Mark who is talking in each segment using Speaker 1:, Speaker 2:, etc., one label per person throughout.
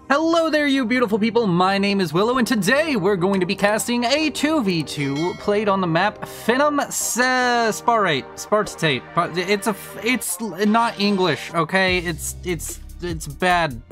Speaker 1: Hello there, you beautiful people. My name is Willow, and today we're going to be casting a 2v2 played on the map Phenom Spartiate. But it's not English, okay? It's bad.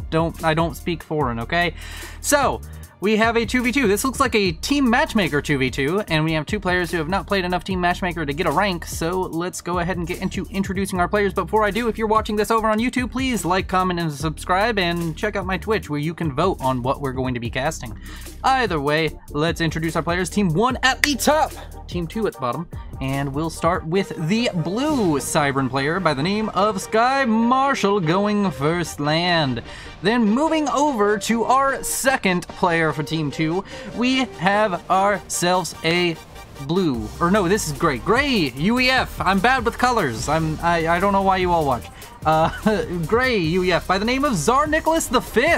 Speaker 1: I don't speak foreign, okay? So we have a 2v2. This looks like a team matchmaker 2v2, and we have two players who have not played enough team matchmaker to get a rank, so let's go ahead and get into introducing our players. But before I do, if you're watching this over on YouTube, please like, comment, and subscribe, and check out my Twitch where you can vote on what we're going to be casting. Either way, let's introduce our players. Team 1 at the top, Team 2 at the bottom, and we'll start with the blue Cybran player by the name of Sky Marshall going first land. Then moving over to our second player for Team 2, we have ourselves a blue, or no, this is gray UEF. I'm bad with colors. I don't know why you all watch. Gray UEF by the name of Tsar Nicholas V,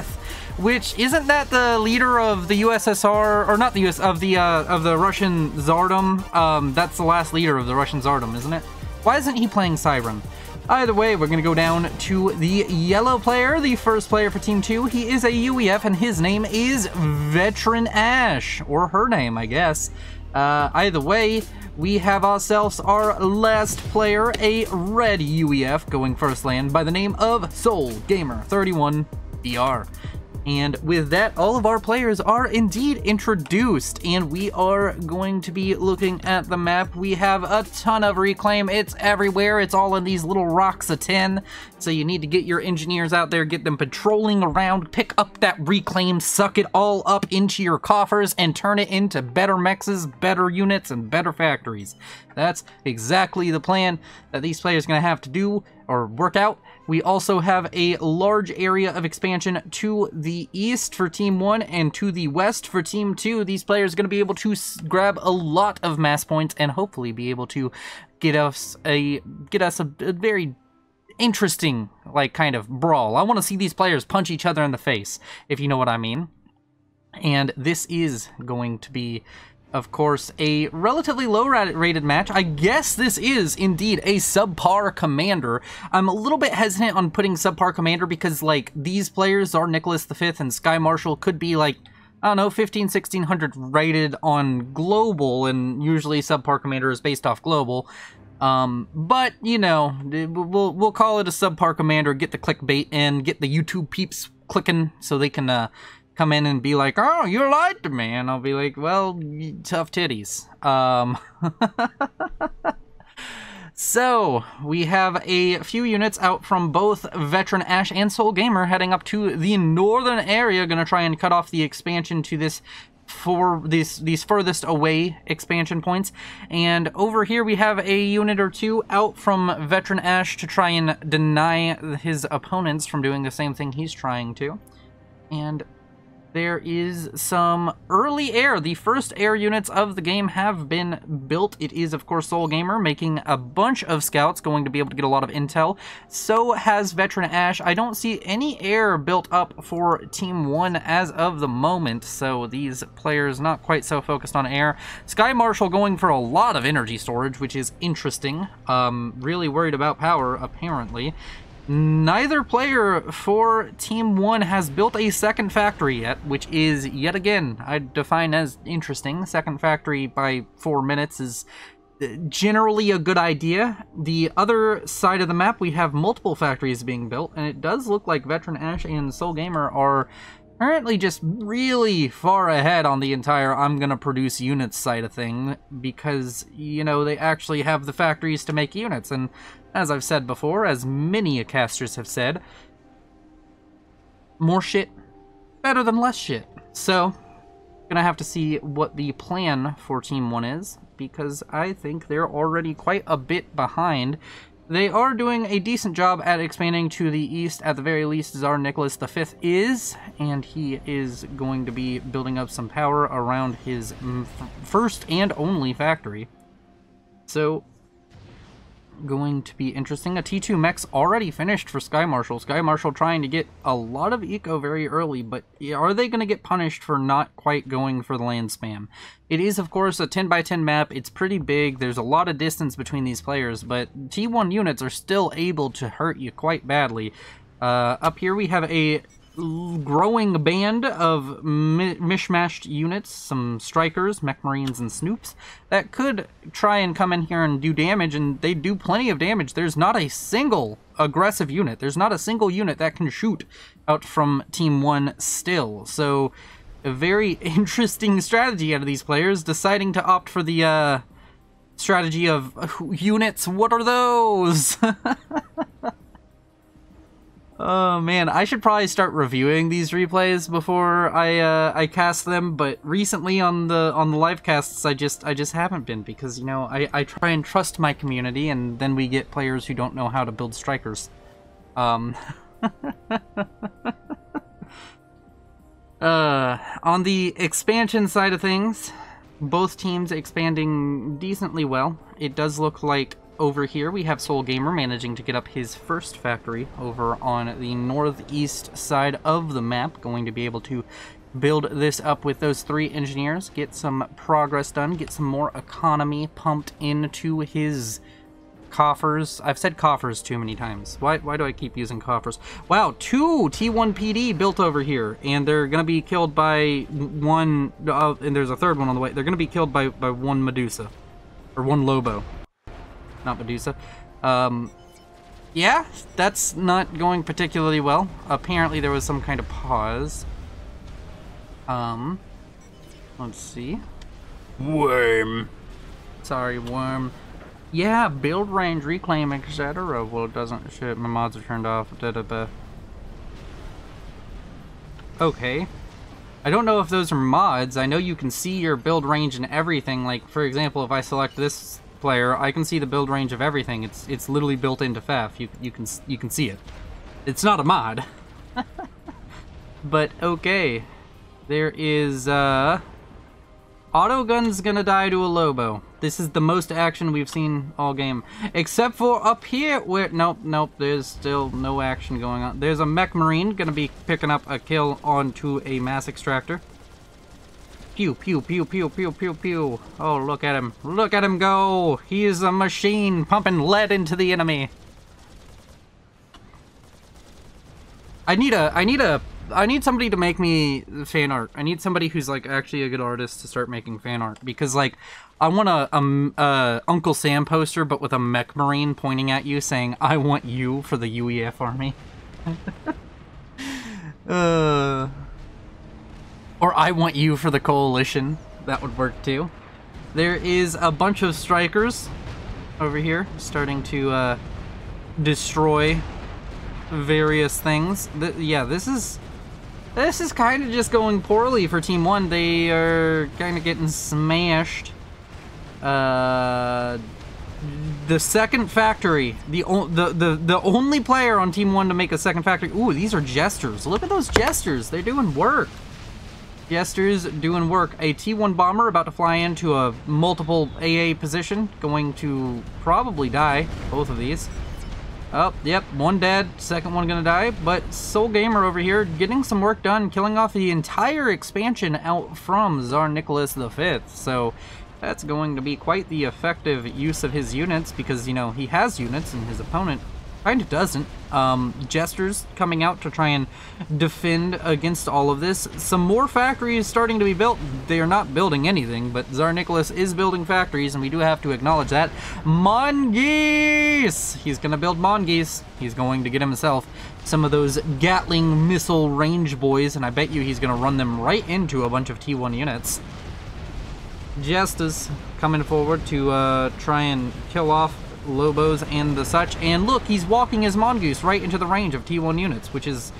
Speaker 1: which isn't that the leader of the USSR, or not the US, of the Russian Tsardom? That's the last leader of the Russian Tsardom, isn't it? Why isn't he playing Cybran? Either way, we're going to go down to the yellow player, the first player for Team 2. He is a UEF, and his name is Veteran Ash, or her name, I guess. Either way, we have ourselves our last player, a red UEF, going first land by the name of Soul Gamer 31 BR. And with that, all of our players are indeed introduced, and we are going to be looking at the map. We have a ton of reclaim. It's everywhere. It's all in these little rocks of tin. So you need to get your engineers out there, get them patrolling around, pick up that reclaim, suck it all up into your coffers, and turn it into better mexes, better units, and better factories. That's exactly the plan that these players are going to have to do or work out. We also have a large area of expansion to the east for Team 1 and to the west for Team 2. These players are going to be able to grab a lot of mass points and hopefully be able to get us a very interesting, like, kind of brawl. I want to see these players punch each other in the face, if you know what I mean. And this is going to be, of course, a relatively low-rated match. I guess this is indeed a subpar commander. I'm a little bit hesitant on putting subpar commander because, like, these players are Nicholas V and Sky Marshall could be, like, I don't know, 1600 rated on global, and usually subpar commander is based off global. But, you know, we'll call it a subpar commander, get the clickbait in, get the YouTube peeps clicking so they can, come in and be like, oh, you lied to me. And I'll be like, well, tough titties. So, we have a few units out from both Veteran Ash and Soul Gamer heading up to the northern area, gonna try and cut off the expansion to this for these furthest away expansion points. And over here we have a unit or two out from Veteran Ash to try and deny his opponents from doing the same thing he's trying to. And there is some early air. The first air units of the game have been built. It is, of course, Soul Gamer making a bunch of scouts, going to be able to get a lot of intel. So has Veteran Ash. I don't see any air built up for Team 1 as of the moment, so these players not quite so focused on air. Sky Marshall going for a lot of energy storage, which is interesting. Really worried about power, apparently. Neither player for Team 1 has built a second factory yet, which is, yet again, I define as interesting. Second factory by 4 minutes is generally a good idea. The other side of the map, we have multiple factories being built, and it does look like Veteran Ash and Soul Gamer are apparently just really far ahead on the entire I'm gonna produce units side of thing, because, you know, they actually have the factories to make units. And as I've said before, as many casters have said, more shit, better than less shit. So, gonna have to see what the plan for Team 1 is, because I think they're already quite a bit behind. They are doing a decent job at expanding to the east, at the very least. Tsar Nicholas V is, and he is going to be building up some power around his first and only factory. So, going to be interesting. A T2 mech's already finished for Sky Marshall. Sky Marshall trying to get a lot of eco very early, but are they going to get punished for not quite going for the land spam? It is, of course, a 10 by 10 map. It's pretty big. There's a lot of distance between these players, but T1 units are still able to hurt you quite badly. Up here we have a growing band of mishmashed units, some strikers, mech marines, and snoops that could try and come in here and do damage, and they do plenty of damage. There's not a single aggressive unit. There's not a single unit that can shoot out from Team 1 still. So a very interesting strategy out of these players, deciding to opt for the strategy of units. What are those? Oh man, I should probably start reviewing these replays before I cast them, but recently on the live casts I just haven't been, because, you know, I try and trust my community, and then we get players who don't know how to build strikers. On the expansion side of things, both teams expanding decently well. It does look like over here we have Soul Gamer managing to get up his first factory over on the northeast side of the map, going to be able to build this up with those 3 engineers, get some progress done, get some more economy pumped into his coffers. I've said coffers too many times. Why do I keep using coffers? Wow, 2 T1 PD built over here, and they're gonna be killed by one, and there's a third one on the way. They're gonna be killed by one Medusa, or one Lobo. Not Medusa. Yeah, that's not going particularly well. Apparently there was some kind of pause. Let's see. Worm. Sorry, worm. Yeah, build range, reclaim, etc. Well, it doesn't. Shit, my mods are turned off. Okay. I don't know if those are mods. I know you can see your build range and everything. Like, for example, if I select this player, I can see the build range of everything. It's literally built into FAF. You can see it. It's not a mod. But okay. There is Autogun's gonna die to a Lobo. This is the most action we've seen all game. Except for up here where nope, there's still no action going on. There's a mech marine gonna be picking up a kill onto a mass extractor. Pew, pew, pew, pew, pew, pew, pew. Oh, look at him. Look at him go. He is a machine pumping lead into the enemy. I need somebody to make me fan art. I need somebody who's like actually a good artist to start making fan art, because like I want a Uncle Sam poster but with a mech marine pointing at you saying, "I want you for the UEF army." Or "I want you for the coalition." That would work too. There is a bunch of strikers over here starting to destroy various things. Yeah, this is kind of just going poorly for Team 1. They are kind of getting smashed. The second factory, the only player on Team 1 to make a second factory. Ooh, these are jesters. Look at those jesters. They're doing work. Jesters doing work. A T1 bomber about to fly into a multiple AA position, going to probably die. Both of these. Oh, yep, one dead, second one gonna die, but Soul Gamer over here getting some work done, killing off the entire expansion out from Tsar Nicholas V. So that's going to be quite the effective use of his units, because, you know, he has units and his opponent kind of doesn't. Jesters coming out to try and defend against all of this. Some more factories starting to be built. They are not building anything, but Tsar Nicholas is building factories, and we do have to acknowledge that. Mongoose! He's gonna build mongoose. He's going to get himself some of those Gatling missile range boys, and I bet you he's gonna run them right into a bunch of T1 units. Jesters coming forward to try and kill off Lobos and the such, and look, he's walking his mongoose right into the range of T1 units, which is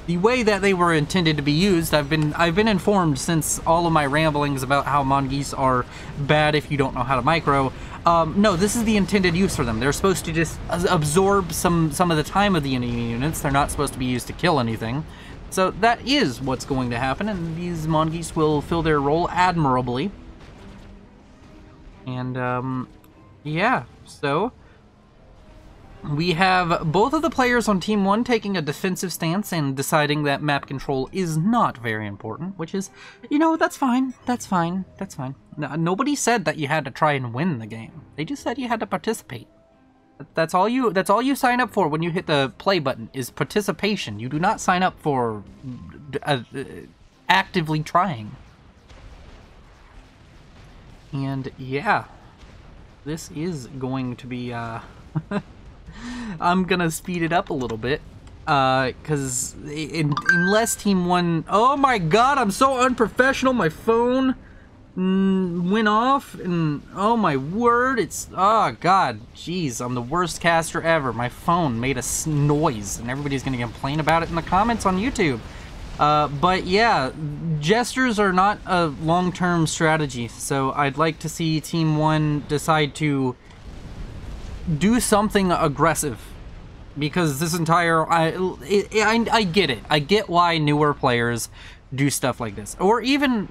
Speaker 1: the way that they were intended to be used. I've been informed since all of my ramblings about how mongoose are bad if you don't know how to micro. No, this is the intended use for them. They're supposed to just absorb some of the time of the enemy units. They're not supposed to be used to kill anything. So that is what's going to happen, and these mongoose will fill their role admirably. And yeah, so we have both of the players on Team 1 taking a defensive stance and deciding that map control is not very important, which is, you know, that's fine, that's fine, that's fine. Nobody said that you had to try and win the game. They just said you had to participate. That's all you sign up for when you hit the play button is participation. You do not sign up for actively trying. And yeah, this is going to be I'm gonna speed it up a little bit, because unless Team 1... Oh my god, I'm so unprofessional, my phone went off, and oh my word, it's... Oh god, jeez, I'm the worst caster ever. My phone made a noise, and everybody's gonna complain about it in the comments on YouTube. But yeah, gestures are not a long-term strategy, so I'd like to see Team 1 decide to do something aggressive, because this entire I get it. I get why newer players do stuff like this, or even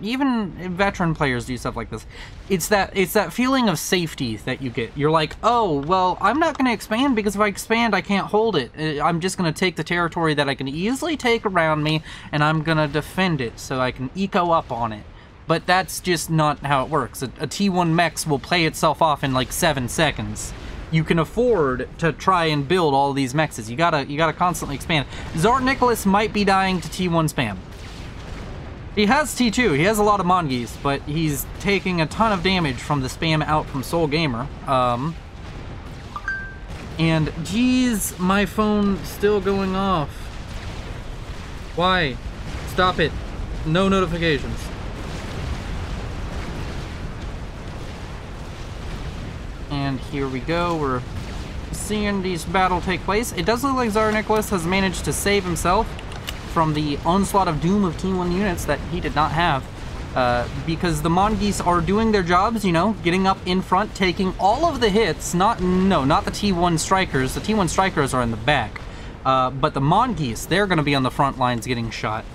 Speaker 1: veteran players do stuff like this. It's that feeling of safety that you get. You're like, oh well, I'm not going to expand, because if I expand, I can't hold it. I'm just going to take the territory that I can easily take around me, and I'm going to defend it so I can eco up on it. But that's just not how it works. A T1 mechs will play itself off in like 7 seconds. You can afford to try and build all these mexes. You gotta constantly expand. Tsar Nicholas might be dying to T1 spam. He has T2, he has a lot of Mongeese, but he's taking a ton of damage from the spam out from Soul Gamer. And geez, my phone's still going off. Why? Stop it. No notifications. And here we go, we're seeing this battle take place. It does look like Tsar Nicholas has managed to save himself from the onslaught of doom of Team 1 units that he did not have. Because the Mongeese are doing their jobs, you know, getting up in front, taking all of the hits. Not the T1 strikers. The T1 strikers are in the back. But the Mongeese, they're going to be on the front lines getting shot.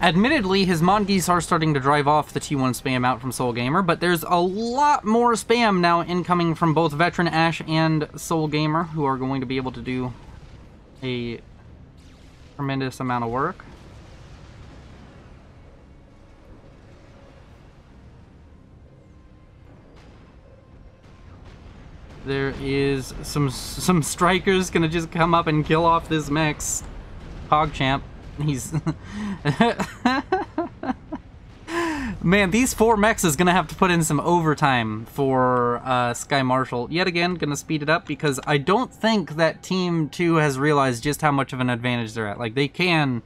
Speaker 1: Admittedly, his Mongeese are starting to drive off the T1 spam out from Soul Gamer, but there's a lot more spam now incoming from both Veteran Ash and Soul Gamer, who are going to be able to do a tremendous amount of work. There is some strikers gonna just come up and kill off this mech's PogChamp. He's... Man, these 4 mechs is gonna have to put in some overtime for Sky Marshal. Yet again, gonna speed it up, because I don't think that Team 2 has realized just how much of an advantage they're at. Like, they can...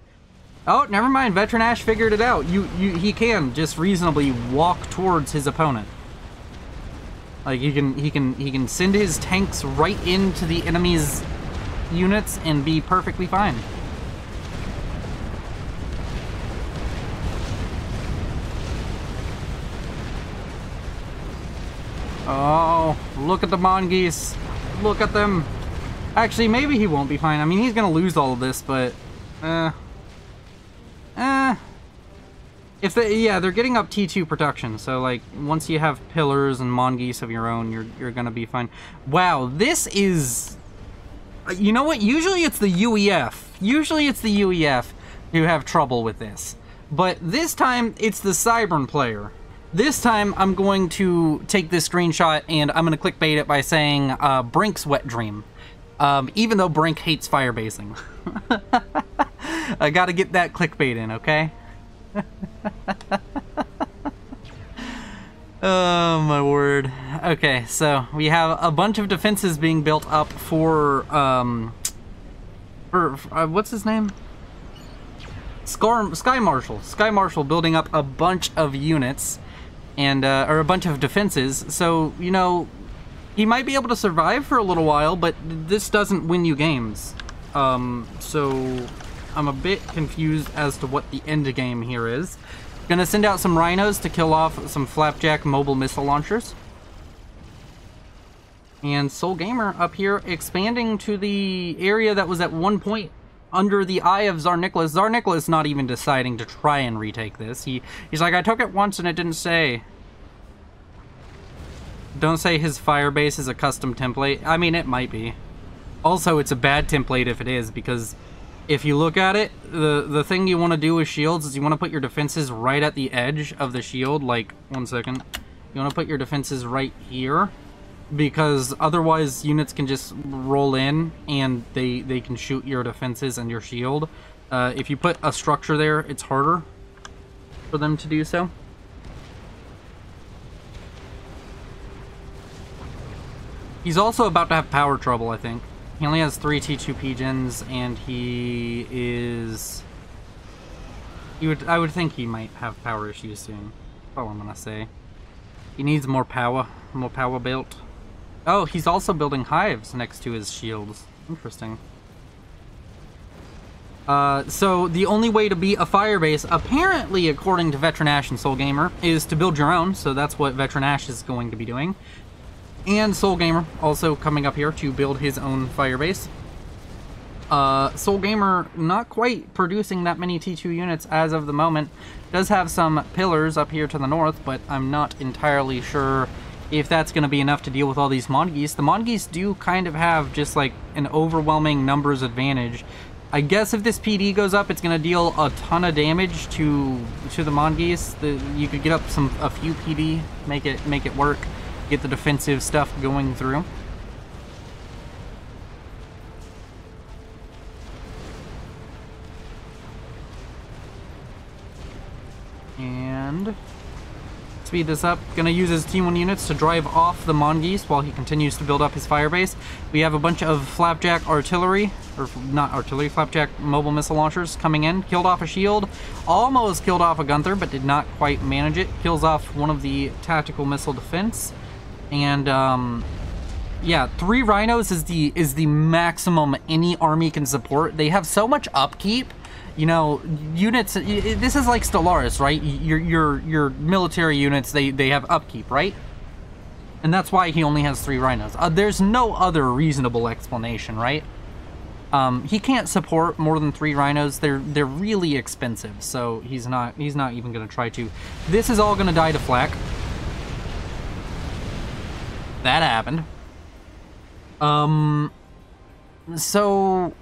Speaker 1: Oh, never mind, Veteran Ash figured it out. He can just reasonably walk towards his opponent. Like, he can send his tanks right into the enemy's units and be perfectly fine. Oh, look at the Mongeese. Look at them. Actually, maybe he won't be fine. I mean, he's gonna lose all of this, but... If they... Yeah, they're getting up T2 production, so, like, once you have pillars and Mongeese of your own, you're gonna be fine. Wow, this is... You know what? Usually it's the UEF. Usually it's the UEF who have trouble with this. But this time, it's the Cybern player. This time, I'm going to take this screenshot and I'm going to clickbait it by saying Brink's wet dream. Even though Brink hates firebasing. I gotta get that clickbait in, okay? Oh, my word. Okay, so we have a bunch of defenses being built up for what's his name? Sky Marshal. Sky Marshal building up a bunch of units. And, or a bunch of defenses, so, you know, he might be able to survive for a little while, but this doesn't win you games. So, I'm a bit confused as to what the end game here is. Gonna send out some rhinos to kill off some Flapjack mobile missile launchers. And Soul Gamer up here expanding to the area that was at one point under the eye of Tsar Nicholas. Tsar Nicholas not even deciding to try and retake this. He's like, I took it once and it didn't say. Don't say his firebase is a custom template. I mean, it might be. Also, it's a bad template if it is, because if you look at it, the thing you want to do with shields is you want to put your defenses right at the edge of the shield. Like, 1 second. You want to put your defenses right here, because otherwise units can just roll in and they can shoot your defenses and your shield. If you put a structure there, it's harder for them to do so. He's also about to have power trouble, I think. He only has 3 T2P gens, and he is... I would think he might have power issues soon. That's all I'm gonna say. He needs more power built. Oh, he's also building hives next to his shields. Interesting. So the only way to beat a fire base, apparently according to Veteran Ash and Soul Gamer, is to build your own. So that's what Veteran Ash is going to be doing. And Soul Gamer also coming up here to build his own fire base. Soul Gamer not quite producing that many T2 units as of the moment. Does have some pillars up here to the north, but I'm not entirely sure if that's going to be enough to deal with all these Mongeese. The Mongeese do kind of have just like an overwhelming numbers advantage. I guess if this PD goes up, it's going to deal a ton of damage to the Mongeese. You could get up a few PD, make it work. Get the defensive stuff going through. And speed this up. Gonna use his T1 units to drive off the Mongeese while he continues to build up his firebase. We have a bunch of Flapjack artillery, or not artillery, Flapjack mobile missile launchers coming in. Killed off a shield, almost killed off a Gunther, but did not quite manage it. Kills off one of the tactical missile defense. And yeah, 3 rhinos is the maximum any army can support. They have so much upkeep, you know. Units, this is like Stellaris, right? Your military units, they have upkeep, right? And that's why he only has 3 rhinos. There's no other reasonable explanation, right? He can't support more than 3 rhinos. They're really expensive, so he's not even gonna try to. This is all gonna die to flak. That happened. So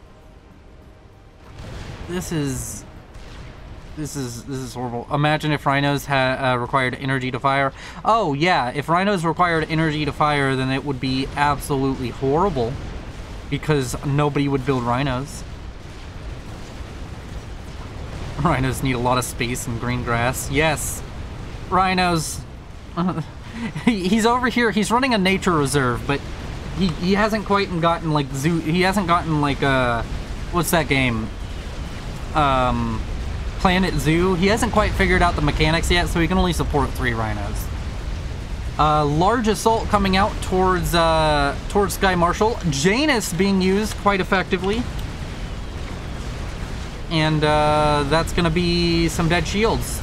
Speaker 1: this is horrible. Imagine if rhinos required energy to fire. Oh yeah, if rhinos required energy to fire, then it would be absolutely horrible, because nobody would build rhinos. Rhinos need a lot of space and green grass. Yes, rhinos. He's over here. He's running a nature reserve, but he hasn't quite gotten like zoo. He hasn't gotten like what's that game? Planet Zoo. He hasn't quite figured out the mechanics yet, so he can only support 3 rhinos. Large assault coming out towards Sky Marshal. Janus being used quite effectively, and that's gonna be some dead shields.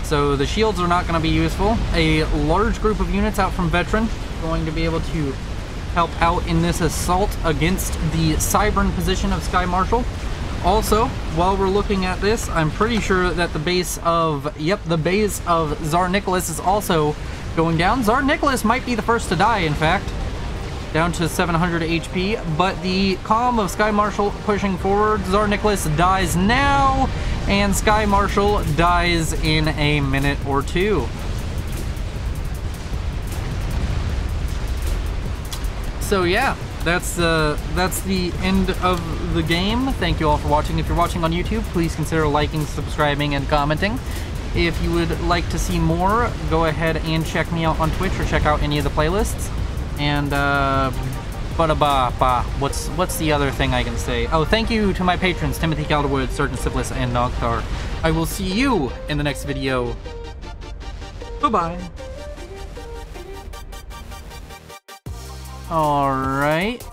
Speaker 1: So the shields are not going to be useful. A large group of units out from Veteran going to be able to help out in this assault against the Cybern position of Sky Marshal. Also, while we're looking at this, I'm pretty sure that the base of, yep, the base of Tsar Nicholas is also going down. Tsar Nicholas might be the first to die, in fact, down to 700 HP, but the column of Sky Marshal pushing forward. Tsar Nicholas dies now, and Sky Marshal dies in a minute or 2. So yeah, that's the end of the game. Thank you all for watching. If you're watching on YouTube, please consider liking, subscribing, and commenting. If you would like to see more, go ahead and check me out on Twitch or check out any of the playlists. And what's the other thing I can say? Oh, thank you to my patrons, Timothy Calderwood, Sergeant Syphilis, and Nogtar. I will see you in the next video. Bye-bye. Alright.